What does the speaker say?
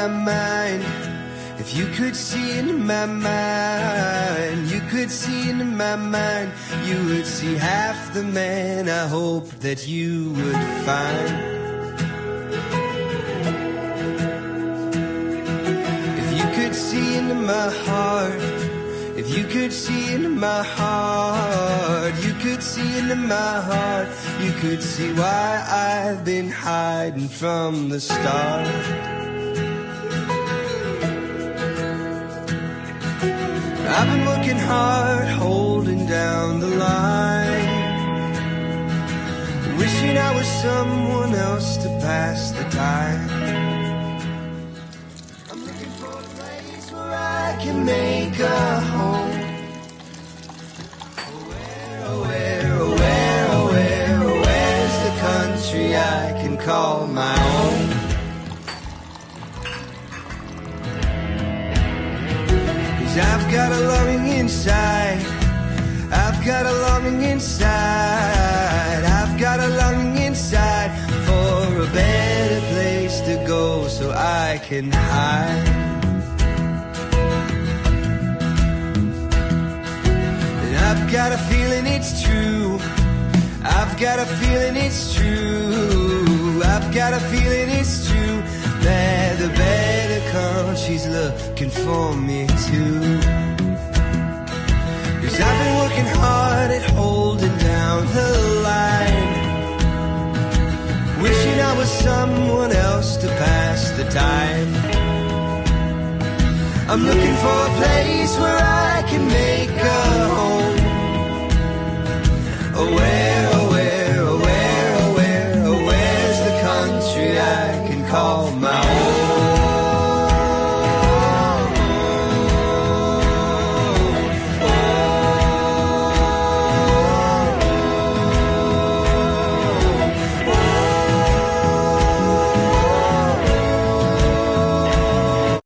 my mind. If you could see into my mind, you could see into my mind, you would see half the man I hope that you would find. If you could see into my heart, if you could see into my heart, you could see into my heart, you could see why I've been hiding from the start. I've been working hard, holding down the line, wishing I was someone else to pass the time. I'm looking for a place where I can make a home. Where's the country I can call my own? I've got a longing inside, I've got a longing inside, I've got a longing inside for a better place to go so I can hide. And I've got a feeling it's true, I've got a feeling it's true, I've got a feeling it's true, that the better country's looking for me too. 'Cause I've been working hard at holding down the line, wishing I was someone else to pass the time. I'm looking for a place where I can make a home.